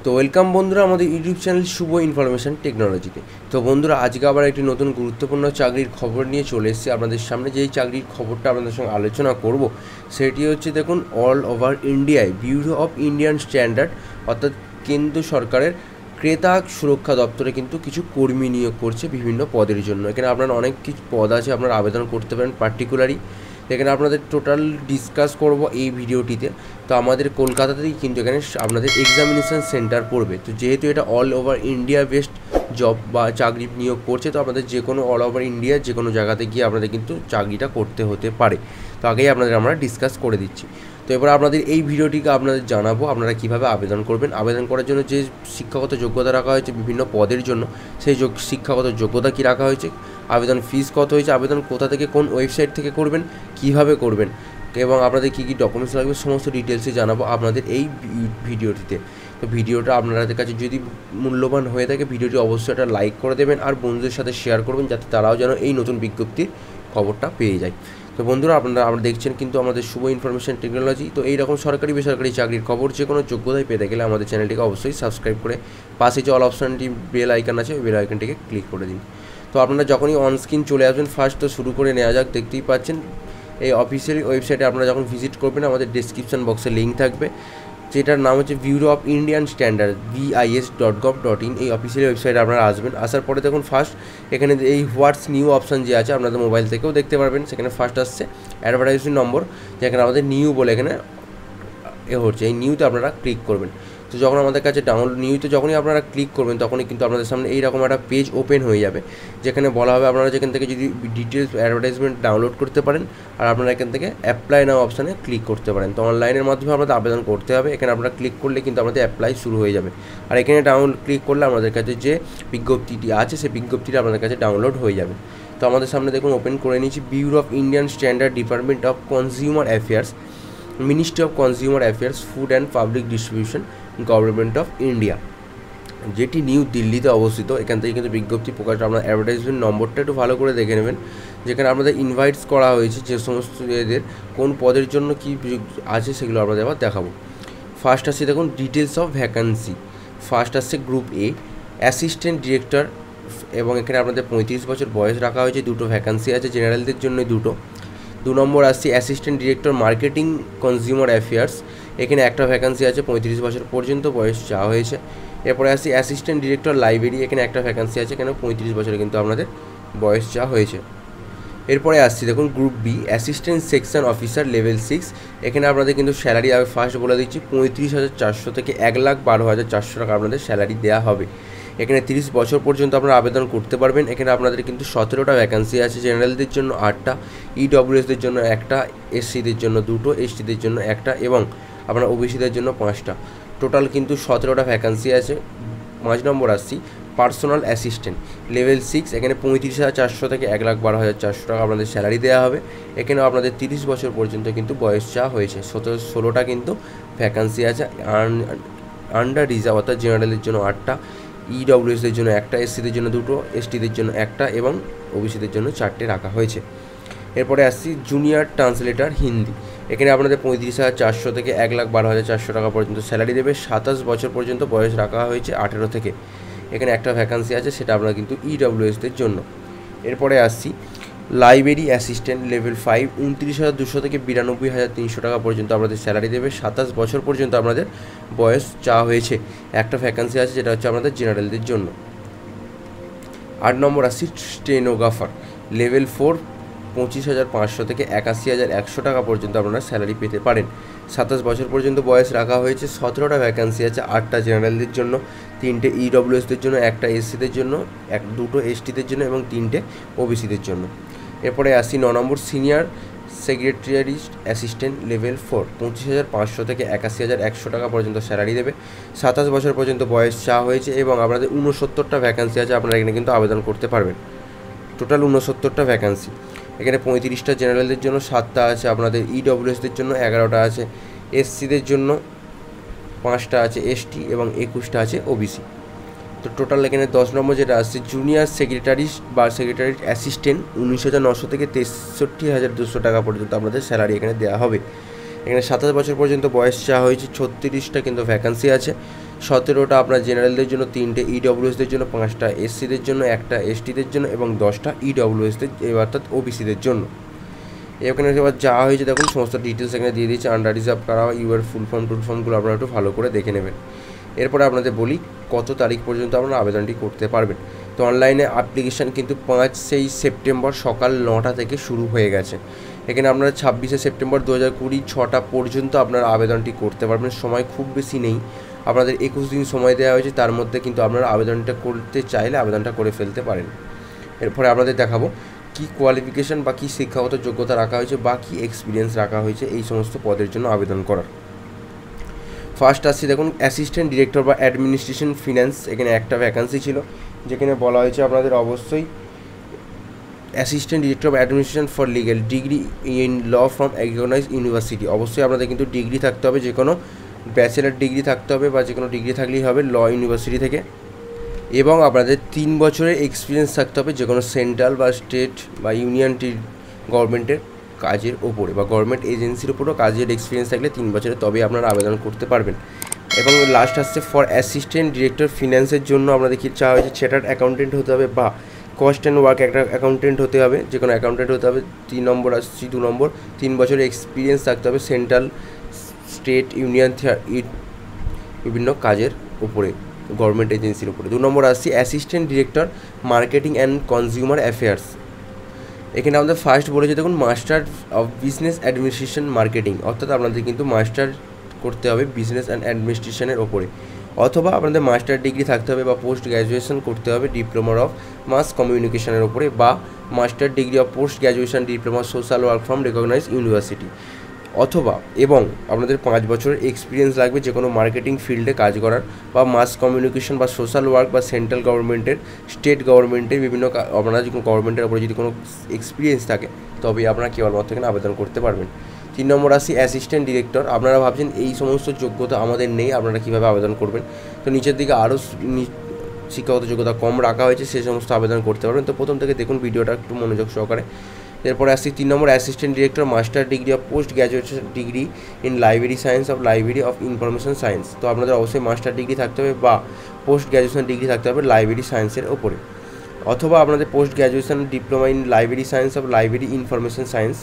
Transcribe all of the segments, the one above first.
তো ওয়েলকাম বন্ধুরা আমাদের ইউটিউব চ্যানেল শুভ ইনফরমেশন টেকনোলজিতে। তো বন্ধুরা আজকে আবার একটি নতুন গুরুত্বপূর্ণ চাকরির খবর নিয়ে চলে এসেছি আপনাদের সামনে। যেই চাকরির খবরটা আপনাদের সঙ্গে আলোচনা করব সেটি হচ্ছে দেখুন অল ওভার ইন্ডিয়ায় ব্যুরো অফ ইন্ডিয়ান স্ট্যান্ডার্ড অর্থাৎ কেন্দ্র সরকারের ক্রেতা সুরক্ষা দপ্তরে কিন্তু কিছু কর্মী নিয়োগ করছে বিভিন্ন পদের জন্য। এখানে আপনার অনেক কিছু পদ আছে, আপনারা আবেদন করতে পারেন পার্টিকুলারই। এখানে আপনাদের টোটাল ডিসকাস করব এই ভিডিওটিতে। তো আমাদের কলকাতাতেই কিন্তু এখানে আপনাদের এক্সামিনেশান সেন্টার পড়বে। তো যেহেতু এটা all over India best job বা চাকরি নিয়োগ করছে, তো আপনাদের যে কোনো অল ওভার ইন্ডিয়ার যে কোনো জায়গাতে গিয়ে আপনাদের কিন্তু চাকরিটা করতে হতে পারে। তো আগেই আপনাদের আমরা ডিসকাস করে দিচ্ছি। তো এবার আপনাদের এই ভিডিওটিকে আপনাদের জানাবো আপনারা কীভাবে আবেদন করবেন। আবেদন করার জন্য যে শিক্ষাগত যোগ্যতা রাখা হয়েছে বিভিন্ন পদের জন্য, সেই শিক্ষাগত যোগ্যতা কী রাখা হয়েছে, আবেদন ফিস কত হয়েছে, আবেদন কোথা থেকে কোন ওয়েবসাইট থেকে করবেন, কিভাবে করবেন এবং আপনাদের কী কী ডকুমেন্টস লাগবে সমস্ত ডিটেলসে জানাবো আপনাদের এই ভিডিওটিতে। তো ভিডিওটা আপনাদের কাছে যদি মূল্যবান হয়ে থাকে ভিডিওটি অবশ্যই একটা লাইক করে দেবেন আর বন্ধুদের সাথে শেয়ার করবেন যাতে তারাও যেন এই নতুন বিজ্ঞপ্তির খবরটা পেয়ে যায়। তো বন্ধুরা আপনারা দেখছেন কিন্তু আমাদের শুভ ইনফরমেশন টেকনোলজি। তো এইরকম সরকারি বেসরকারি চাকরির খবর যে কোনো যোগ্যতায় পেতে গেলে আমাদের চ্যানেলটিকে অবশ্যই সাবস্ক্রাইব করে পাশে যে অল অপশানটি বেল আইকন আছে ওই বেল আইকনটিকে ক্লিক করে দিন। তো আপনারা যখনই অনস্ক্রিন চলে আসবেন ফার্স্ট তো শুরু করে নেওয়া যাক। দেখতেই পাচ্ছেন এই অফিসিয়াল ওয়েবসাইটে আপনারা যখন ভিজিট করবেন আমাদের ডেসক্রিপশন বক্সে লিঙ্ক থাকবে, যেটার নাম হচ্ছে bureau of Indian standard BIS.gov.in। এই অফিসিয়াল ওয়েবসাইটে আপনারা আসবেন। আসার পরে দেখুন ফার্স্ট এখানে এই হোয়াটস নিউ অপশান যে আছে আপনাদের মোবাইল থেকেও দেখতে পারবেন। সেখানে ফার্স্ট আসছে অ্যাডভার্টাইজমেন্ট নম্বর, যেখানে আমাদের নিউ বলে এখানে হচ্ছে, এই নিউতে আপনারা ক্লিক করবেন। তো যখন আমাদের কাছে ডাউনলোড নিউতে যখনই আপনারা ক্লিক করবেন তখনই কিন্তু আপনাদের সামনে এইরকম একটা পেজ ওপেন হয়ে যাবে, যেখানে বলা হবে আপনারা যেখান থেকে যদি ডিটেলস অ্যাডভার্টাইজমেন্ট ডাউনলোড করতে পারেন আর আপনারা এখান থেকে অ্যাপ্লাই নাও অপশানে ক্লিক করতে পারেন। তো অনলাইনের মাধ্যমে আপনাদের আবেদন করতে হবে। এখানে আপনারা ক্লিক করলে কিন্তু আমাদের অ্যাপ্লাই শুরু হয়ে যাবে। আর এখানে ডাউনলোড ক্লিক করলে আমাদের কাছে যে বিজ্ঞপ্তিটি আছে সেই বিজ্ঞপ্তিটি আপনাদের কাছে ডাউনলোড হয়ে যাবে। তো আমাদের সামনে দেখুন ওপেন করে নিয়েছি bureau of Indian standard department of consumer affairs, ministry of consumer affairs, food and public distribution, government of India, যেটি নিউ দিল্লিতে অবস্থিত। এখান থেকে কিন্তু বিজ্ঞপ্তি প্রকাশ। আপনার অ্যাডভার্টাইজমেন্ট নম্বরটা একটু ভালো করে দেখে নেবেন, যেখানে আপনাদের ইনভাইটস করা হয়েছে যে সমস্ত এদের কোন পদের জন্য কী আছে সেগুলো আপনাদের আবার দেখাবো। ফার্স্ট আসছে দেখুন ডিটেলস অফ ভ্যাকান্সি। ফার্স্ট আসছে গ্রুপ এ অ্যাসিস্ট্যান্ট ডিরেক্টর, এবং এখানে আপনাদের 35 বছর বয়স রাখা হয়েছে। দুটো ভ্যাকান্সি আছে, জেনারেলদের জন্য দুটো। 2 নম্বর আসছে assistant director marketing consumer affairs, এখানে একটা ভ্যাকান্সি আছে, 35 বছর পর্যন্ত বয়স চাওয়া হয়েছে। এরপরে আসছে অ্যাসিস্ট্যান্ট ডিরেক্টর লাইব্রেরি, এখানে একটা ভ্যাকান্সি আছে, এখানে 35 বছরে কিন্তু আপনাদের বয়স চাওয়া হয়েছে। এরপরে আসছি দেখুন group B assistant section officer level 6, এখানে আপনাদের কিন্তু স্যালারি আমি ফার্স্ট বলে দিচ্ছি 35,400 থেকে 1,12,400 টাকা আপনাদের স্যালারি দেওয়া হবে। এখানে 30 বছর পর্যন্ত আপনারা আবেদন করতে পারবেন। এখানে আপনাদের কিন্তু 17টা ভ্যাকান্সি আছে, জেনারেলদের জন্য 8টা, EWSদের জন্য একটা, SCদের জন্য 2টো, STদের জন্য একটা এবং আপনার OBCদের জন্য 5টা। টোটাল কিন্তু 17টা ভ্যাকান্সি আছে। 5 নম্বর আসছি পার্সোনাল অ্যাসিস্ট্যান্ট লেভেল 6, এখানে 35,400 থেকে 1,12,400 টাকা আপনাদের স্যালারি দেওয়া হবে। এখানেও আপনাদের 30 বছর পর্যন্ত কিন্তু বয়স চাওয়া হয়েছে। 16টা কিন্তু ভ্যাকান্সি আছে। আন্ডার রিজার্ভ অর্থাৎ জেনারেলের জন্য 8টা, EWSদের জন্য একটা, SCদের জন্য 2টো, STদের জন্য একটা এবং OBCদের জন্য 4টে রাখা হয়েছে। এরপরে আসছি জুনিয়র ট্রান্সলেটর হিন্দি, এখানে আপনাদের 35,400 থেকে 1,12,400 টাকা পর্যন্ত স্যালারি দেবে। 27 বছর পর্যন্ত বয়স রাখা হয়েছে 18 থেকে। এখানে একটা ভ্যাকান্সি আছে, সেটা আপনারা কিন্তু EWSদের জন্য। এরপরে আসছি লাইব্রেরি অ্যাসিস্ট্যান্ট লেভেল 5, 29,200 থেকে 92,300 টাকা পর্যন্ত আপনাদের স্যালারি দেবে। 27 বছর পর্যন্ত আপনাদের বয়স চাওয়া হয়েছে। একটা ভ্যাকান্সি আছে, যেটা হচ্ছে আপনাদের জেনারেলদের জন্য। 8 নম্বর আসছি স্টেনোগ্রাফার লেভেল 4, 25,500 থেকে 81,100 টাকা পর্যন্ত আপনারা স্যালারি পেতে পারেন। 27 বছর পর্যন্ত বয়স রাখা হয়েছে। 17টা ভ্যাকান্সি আছে, 8টা জেনারেলদের জন্য, 3টে EWSদের জন্য, একটা SCদের জন্য, 2টো STদের জন্য এবং 3টে OBCদের জন্য। এরপরে আসি 9 নম্বর সিনিয়র সেক্রেটারি অ্যাসিস্ট্যান্ট লেভেল 4, 25,500 থেকে 81,100 টাকা পর্যন্ত স্যালারি দেবে। 27 বছর পর্যন্ত বয়স চাওয়া হয়েছে এবং আপনাদের 69টা ভ্যাকান্সি আছে, আপনারা এখানে কিন্তু আবেদন করতে পারবেন। টোটাল 69টা ভ্যাকান্সি। এখানে 35টা জেনারেলদের জন্য, 7টা আছে আপনাদের EWSদের জন্য, 11টা আছে SCদের জন্য, 5টা আছে ST এবং 21টা আছে OBC। তো টোটাল এখানে 10 নম্বর যেটা আসছে জুনিয়র সেক্রেটারি বা সেক্রেটারি অ্যাসিস্ট্যান্ট, 19,900 থেকে 63,200 টাকা পর্যন্ত আপনাদের স্যালারি এখানে দেওয়া হবে। এখানে 27 বছর পর্যন্ত বয়স চাওয়া হয়েছে। 36টা কিন্তু ভ্যাকান্সি আছে। 17টা আপনার জেনারেলদের জন্য, 3টে ইডব্লিউএসদের জন্য, 5টা এসসিদের জন্য, 1টা এসটিদের জন্য এবং 10টা ইডব্লিউএসদের অর্থাৎ ওবিসিদের জন্য। এখানে এবার যা হয়েছে দেখুন সমস্ত ডিটেলস এখানে দিয়ে দিয়েছে। আন্ডার রিজার্ভ করা হয়, ইউর ফুল ফর্মগুলো আপনারা একটু ভালো করে দেখে নেবেন। এরপরে আপনাদের বলি কত তারিখ পর্যন্ত আপনারা আবেদনটি করতে পারবেন। তো অনলাইনে অ্যাপ্লিকেশান কিন্তু 5 সেপ্টেম্বর সকাল 9টা থেকে শুরু হয়ে গেছে। এখানে আপনারা 26শে সেপ্টেম্বর 2020 6টা পর্যন্ত আপনারা আবেদনটি করতে পারবেন। সময় খুব বেশি নেই, আপনাদের 21 দিন সময় দেওয়া হয়েছে, তার মধ্যে কিন্তু আপনারা আবেদনটা করতে চাইলে আবেদনটা করে ফেলতে পারেন। এরপরে আপনাদের দেখাবো কী কোয়ালিফিকেশান বা কী শিক্ষাগত যোগ্যতা রাখা হয়েছে বা কী এক্সপিরিয়েন্স রাখা হয়েছে এই সমস্ত পদের জন্য আবেদন করার। ফার্স্ট আসছি দেখুন অ্যাসিস্ট্যান্ট ডিরেক্টর বা অ্যাডমিনিস্ট্রেশন ফিন্যান্স। এখানে একটা ভ্যাকান্সি ছিল, যেখানে বলা হয়েছে আপনাদের অবশ্যই assistant director of administration for legal, degree in law from recognised university. অবশ্যই আপনাদের কিন্তু ডিগ্রি থাকতে হবে, যে কোনো ব্যাচেলার ডিগ্রি থাকতে হবে বা যে কোনো ডিগ্রি থাকলেই হবে ল ইউনিভার্সিটি থেকে। এবং আপনাদের 3 বছরের এক্সপিরিয়েন্স থাকতে হবে যে কোনো সেন্ট্রাল বা স্টেট বা ইউনিয়ন গভর্নমেন্টের কাজের ওপরে বা গভর্নমেন্ট এজেন্সির উপরেও কাজের এক্সপিরিয়েন্স থাকলে 3 বছরে তবে আপনারা আবেদন করতে পারবেন। এবং লাস্ট আসছে ফর অ্যাসিস্ট্যান্ট ডিরেক্টর ফিন্যান্সের জন্য আপনাদের কি চাওয়া হয়েছে, চার্টার্ড অ্যাকাউন্টেন্ট হতে হবে বা কস্ট অ্যান্ড ওয়ার্ক একটা অ্যাকাউন্টেন্ট হতে হবে, যে কোনো অ্যাকাউন্টেন্ট হতে হবে। 3 নম্বর আসছি 2 নম্বর 3 বছরের এক্সপিরিয়েন্স থাকতে হবে সেন্ট্রাল, স্টেট, ইউনিয়ন বিভিন্ন কাজের উপরে গভর্নমেন্ট এজেন্সির উপরে। 2 নম্বর আসছি assistant director marketing and consumer affairs. এখানে আমাদের ফার্স্ট বলেছে দেখুন master of business administration marketing, অর্থাৎ আপনাদের কিন্তু মাস্টার করতে হবে বিজনেস অ্যান্ড অ্যাডমিনিস্ট্রেশনের ওপরে, অথবা আপনাদের মাস্টার ডিগ্রি থাকতে হবে বা পোস্ট গ্র্যাজুয়েশন করতে হবে ডিপ্লোমা অফ মাস কমিউনিকেশনের ওপরে বা master degree of post graduation diploma social work from recognised university, অথবা এবং আপনাদের 5 বছরের এক্সপিরিয়েন্স লাগবে যে কোনো মার্কেটিং ফিল্ডে কাজ করার বা মাস কমিউনিকেশন বা সোশ্যাল ওয়ার্ক বা সেন্ট্রাল গভর্নমেন্টের, স্টেট গভর্নমেন্টের বিভিন্ন আপনারা যে কোনো গভর্নমেন্টের ওপরে যদি কোনো এক্সপিরিয়েন্স থাকে তবেই আপনারা কেবলমাত্র এখানে আবেদন করতে পারবেন। 3 নম্বর আসি অ্যাসিস্ট্যান্ট ডিরেক্টর। আপনারা ভাবছেন এই সমস্ত যোগ্যতা আমাদের নেই, আপনারা কীভাবে আবেদন করবেন। তো নিচের দিকে আরও শিক্ষাগত যোগ্যতা কম রাখা হয়েছে, সেই সমস্ত আবেদন করতে পারবেন। তো প্রথম থেকে দেখুন ভিডিওটা একটু মনোযোগ সহকারে। এরপরে আসছি 3 নম্বর assistant director master degree of post graduation degree in library science of library of information science. তো আপনাদের অবশ্যই মাস্টার ডিগ্রি থাকতে হবে বা পোস্ট গ্র্যাজুয়েশন ডিগ্রি থাকতে হবে লাইব্রেরি সায়েন্সের ওপরে, অথবা আপনাদের post graduation diploma in library science of library information science.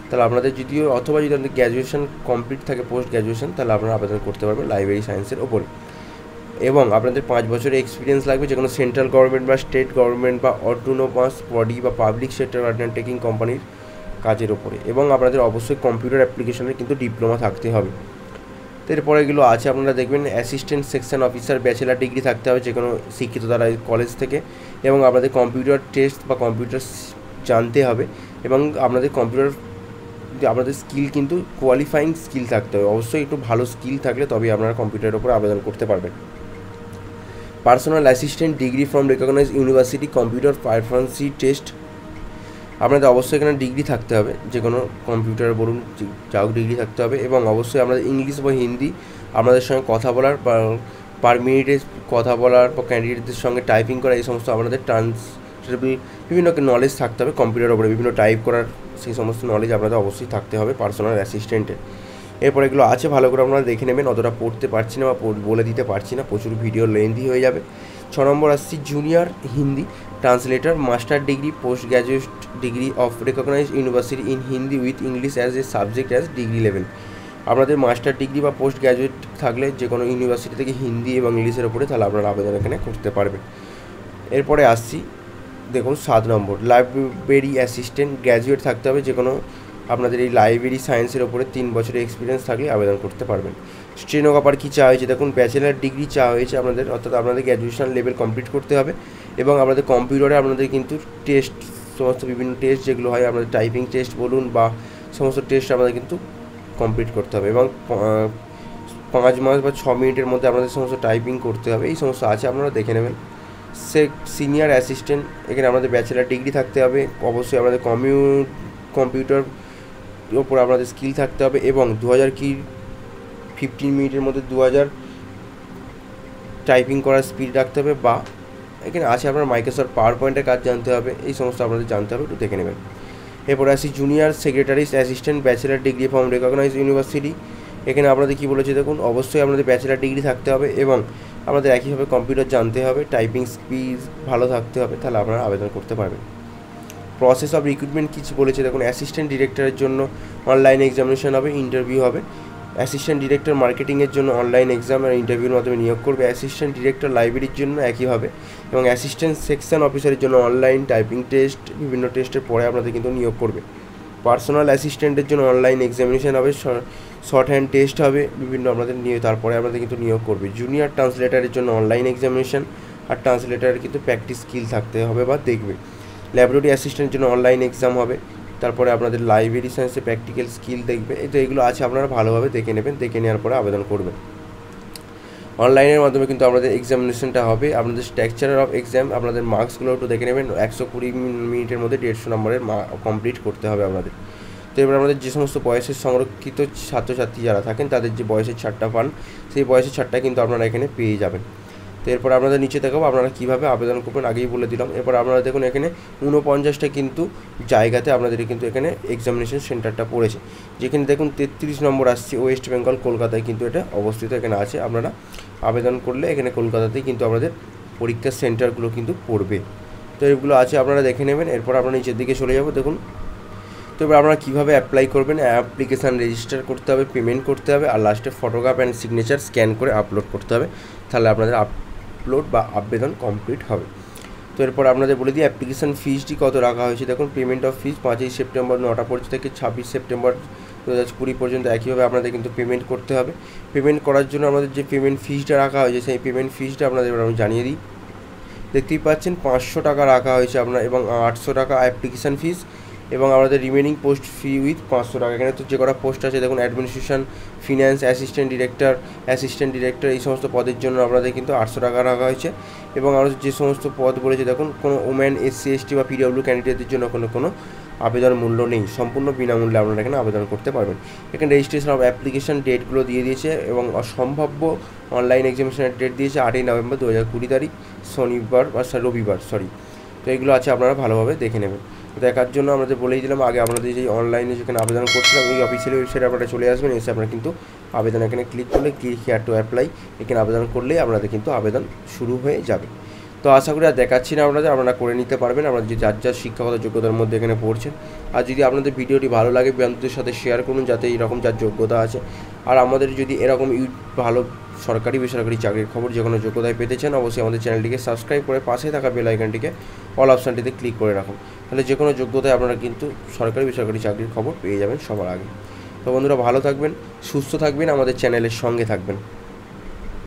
তাহলে আপনাদের যদিও অথবা যদি আপনাদের গ্র্যাজুয়েশন কমপ্লিট থাকে পোস্ট গ্র্যাজুয়েশন, তাহলে আপনারা আবেদন করতে পারবেন লাইব্রেরি সায়েন্সের ওপরে। এবং আপনাদের 5 বছরের এক্সপিরিয়েন্স লাগবে যে কোনো সেন্ট্রাল গভর্নমেন্ট বা স্টেট গভর্নমেন্ট বা অটোনোমাস বডি বা পাবলিক সেক্টর আন্ডারটেকিং কোম্পানির কাজের ওপরে। এবং আপনাদের অবশ্যই কম্পিউটার অ্যাপ্লিকেশনের কিন্তু ডিপ্লোমা থাকতে হবে। তো এরপরে এগুলো আছে আপনারা দেখবেন assistant section officer bachelor degree থাকতে হবে যে কোনো শিক্ষিত দ্বারা কলেজ থেকে, এবং আপনাদের কম্পিউটার টেস্ট বা কম্পিউটার জানতে হবে, এবং আপনাদের কম্পিউটার আপনাদের স্কিল কিন্তু কোয়ালিফাইং স্কিল থাকতে হবে। অবশ্যই একটু ভালো স্কিল থাকলে তবেই আপনারা কম্পিউটারের উপর আবেদন করতে পারবেন। Personal assistant degree from recognised university computer proficiency test. আপনাদের অবশ্যই এখানে ডিগ্রি থাকতে হবে, যে কোনো কম্পিউটার বলুন যাও ডিগ্রি থাকতে হবে, এবং অবশ্যই আপনাদের ইংলিশ বা হিন্দি আপনাদের সঙ্গে কথা বলার বা পার মিনিটে কথা বলার বা ক্যান্ডিডেটদের সঙ্গে টাইপিং করা, এই সমস্ত আপনাদের ট্রান্সলেবল বিভিন্ন নলেজ থাকতে হবে কম্পিউটারের উপরে, বিভিন্ন টাইপ করার সেই সমস্ত নলেজ আপনাদের অবশ্যই থাকতে হবে পার্সোনাল অ্যাসিস্ট্যান্টের। এরপর এগুলো আছে ভালো করে আপনারা দেখে নেবেন, অতটা পড়তে পারছি না বা বলে দিতে পারছি না, প্রচুর ভিডিও লেন্থি হয়ে যাবে। 6 নম্বর আসছি junior Hindi translator master degree post graduate degree of recognized university in Hindi with English as a subject as degree level. আপনাদের মাস্টার ডিগ্রি বা পোস্ট গ্র্যাজুয়েট থাকলে যে কোনো ইউনিভার্সিটি থেকে হিন্দি এবং ইংলিশের ওপরে, তাহলে আপনারা আবেদন এখানে করতে পারবেন। এরপরে আসছি দেখুন 7 নম্বর লাইব্রেরি অ্যাসিস্ট্যান্ট গ্র্যাজুয়েট থাকতে হবে যে কোনো আপনাদের এই লাইব্রেরি সায়েন্সের ওপরে 3 বছরের এক্সপিরিয়েন্স থাকলে আবেদন করতে পারবেন। স্টেনোগ্রাফার কী চাওয়া হয়েছে দেখুন ব্যাচেলার ডিগ্রি চাওয়া হয়েছে আপনাদের, অর্থাৎ আপনাদের গ্র্যাজুয়েশন লেভেল কমপ্লিট করতে হবে, এবং আপনাদের কম্পিউটারে আপনাদের কিন্তু টেস্ট সমস্ত বিভিন্ন টেস্ট যেগুলো হয় আপনাদের টাইপিং টেস্ট বলুন বা সমস্ত টেস্ট আমাদের কিন্তু কমপ্লিট করতে হবে, এবং 5 মাস বা 6 মিনিটের মধ্যে আপনাদের সমস্ত টাইপিং করতে হবে, এই সমস্ত আছে আপনারা দেখে নেবেন। সিনিয়র অ্যাসিস্ট্যান্ট এখানে আমাদের ব্যাচেলার ডিগ্রি থাকতে হবে, অবশ্যই আমাদের কম্পিউটার ওপর আপনাদের স্কিল থাকতে হবে, এবং 15 মিনিটের মধ্যে 2000 টাইপিং করার স্পিড রাখতে হবে, বা এখানে আছে আপনার মাইক্রোসফট পাওয়ার পয়েন্টের কাজ জানতে হবে, এই সমস্ত আপনাদের জানতে হবে, একটু দেখে নেবেন। এরপরে আসি junior secretaries assistant bachelor degree from recognised university. এখানে আপনাদের কী বলেছে দেখুন, অবশ্যই আপনাদের ব্যাচেলার ডিগ্রি থাকতে হবে এবং আপনাদের একইভাবে কম্পিউটার জানতে হবে, টাইপিং স্পিড ভালো থাকতে হবে, তাহলে আপনারা আবেদন করতে পারবেন। প্রসেস অফ রিক্রুটমেন্ট কিছু বলেছে দেখুন, অ্যাসিস্ট্যান্ট ডিরেক্টরের জন্য অনলাইন এক্সামিনেশন হবে, ইন্টারভিউ হবে। অ্যাসিস্ট্যান্ট ডিরেক্টর মার্কেটিংয়ের জন্য অনলাইন এক্সাম আর ইন্টারভিউর মাধ্যমে নিয়োগ করবে। অ্যাসিস্ট্যান্ট ডিরেক্টর লাইব্রেরির জন্য একইভাবে, এবং অ্যাসিস্ট্যান্ট সেকশন অফিসারের জন্য অনলাইন টাইপিং টেস্ট, বিভিন্ন টেস্টের পরে আপনাদের কিন্তু নিয়োগ করবে। পার্সোনাল অ্যাসিস্ট্যান্টের জন্য অনলাইন এক্সামিনেশন হবে, শর্ট হ্যান্ড টেস্ট হবে, বিভিন্ন আপনাদের নিয়ে তারপরে আপনাদের কিন্তু নিয়োগ করবে। জুনিয়র ট্রান্সলেটারের জন্য অনলাইন এক্সামিনেশন আর ট্রান্সলেটারের কিন্তু প্র্যাকটিস স্কিল থাকতে হবে বা দেখবে। ল্যাবরেটরি অ্যাসিস্ট্যান্টের জন্য অনলাইন এক্সাম হবে, তারপরে আপনাদের লাইব্রেরি সায়েন্সে প্র্যাকটিক্যাল স্কিল দেখবে। তো এগুলো আছে, আপনারা ভালোভাবে দেখে নেবেন, দেখে নেওয়ার পরে আবেদন করবেন। অনলাইনের মাধ্যমে কিন্তু আপনাদের এক্সামিনেশনটা হবে। আপনাদের স্ট্রাকচার অফ এক্সাম, আপনাদের মার্কসগুলো একটু দেখে নেবেন। 120 মিনিটের মধ্যে 150 নম্বরের কমপ্লিট করতে হবে আপনাদের। তো এবার আমাদের যে সমস্ত বয়সের সংরক্ষিত ছাত্রছাত্রী যারা থাকেন তাদের যে বয়সের ছাড়টা পান, সেই বয়সের ছাড়টা কিন্তু আপনারা এখানে পেয়ে যাবেন। তো এরপর আপনাদের নিচে দেখাবো আপনারা কীভাবে আবেদন করবেন, আগেই বলে দিলাম। এরপর আপনারা দেখুন এখানে 49টা কিন্তু জায়গাতে আপনাদের কিন্তু এখানে এক্সামিনেশন সেন্টারটা পড়েছে, যেখানে দেখুন 33 নম্বর আসছে ওয়েস্ট বেঙ্গল, কলকাতায় কিন্তু এটা অবস্থিত এখানে আছে। আপনারা আবেদন করলে এখানে কলকাতাতেই কিন্তু আমাদের পরীক্ষার সেন্টারগুলো কিন্তু পড়বে। তো এগুলো আছে, আপনারা দেখে নেবেন। এরপর আপনারা নিচের দিকে চলে যাবো দেখুন। তো এবার আপনারা কীভাবে অ্যাপ্লাই করবেন, অ্যাপ্লিকেশান রেজিস্টার করতে হবে, পেমেন্ট করতে হবে, আর লাস্টে ফটোগ্রাফ অ্যান্ড সিগনেচার স্ক্যান করে আপলোড করতে হবে, তাহলে আপনাদের আপলোড বা আবেদন কমপ্লিট হবে। তো এরপর আপনাদের বলে দিই অ্যাপ্লিকেশান ফিসটি কত রাখা হয়েছে। দেখুন পেমেন্ট অফ ফিস 5ই সেপ্টেম্বর 9টা পর্যন্ত থেকে 26 সেপ্টেম্বর 2020 পর্যন্ত একইভাবে আপনাদের কিন্তু পেমেন্ট করতে হবে। পেমেন্ট করার জন্য আমাদের যে পেমেন্ট ফিসটা রাখা হয়েছে, সেই পেমেন্ট ফিসটা আপনাদের আমি জানিয়ে দিই। দেখতেই পাচ্ছেন 500 টাকা রাখা হয়েছে আপনার, এবং 800 টাকা অ্যাপ্লিকেশান ফিস, এবং আমাদের রিমেনিং পোস্ট ফি উইথ 500 টাকা। এখানে তো যে কটা পোস্ট আছে দেখুন, অ্যাডমিনিস্ট্রেশন, ফিন্যান্স, অ্যাসিস্ট্যান্ট ডিরেক্টর এই সমস্ত পদের জন্য আপনাদের কিন্তু 800 টাকা রাখা হয়েছে। এবং আরও যে সমস্ত পদ বলেছে দেখুন, কোনো ওমেন, SC ST বা PW ক্যান্ডিডেটদের জন্য কোনো আবেদন মূল্য নেই, সম্পূর্ণ বিনামূল্যে আপনারা এখানে আবেদন করতে পারবেন। এখানে রেজিস্ট্রেশন অফ অ্যাপ্লিকেশন ডেটগুলো দিয়ে দিয়েছে, এবং সম্ভাব্য অনলাইন এক্সামিনেশনের ডেট দিয়েছে 8ই নভেম্বর 2020 তারিখ, শনিবার বা রবিবার। তো এগুলো আছে, আপনারা ভালোভাবে দেখে নেবেন। দেখার জন্য আমাদের বলেই দিলাম আগে, আপনাদের যে অনলাইনে যেখানে আবেদন করছিলাম এই অফিসিয়াল ওয়েবসাইটে আপনারা চলে আসবেন, এসে আপনারা কিন্তু আবেদন এখানে ক্লিক করলে ক্লিক হিয়ার টু অ্যাপ্লাই, এখানে আবেদন করলেই আপনাদের কিন্তু আবেদন শুরু হয়ে যাবে। তো আশা করি আর দেখাচ্ছি না আপনাদের, আপনারা করে নিতে পারবেন আপনারা যে যার শিক্ষাগত যোগ্যতার মধ্যে এখানে পড়ছেন। আর যদি আপনাদের ভিডিওটি ভালো লাগে বন্ধুদের সাথে শেয়ার করুন, যাতে এরকম যার যোগ্যতা আছে। আর আমাদের যদি এরকম ভালো সরকারি বেসরকারি চাকরির খবর যে কোনো যোগ্যতায় পেতে চান, অবশ্যই আমাদের চ্যানেলটিকে সাবস্ক্রাইব করে পাশে থাকা বেল আইকনটিকে অল অপশানটিতে ক্লিক করে রাখুন, তাহলে যে কোনো যোগ্যতায় আপনারা কিন্তু সরকারি বেসরকারি চাকরির খবর পেয়ে যাবেন সবার আগে। তো বন্ধুরা ভালো থাকবেন, সুস্থ থাকবেন, আমাদের চ্যানেলের সঙ্গে থাকবেন।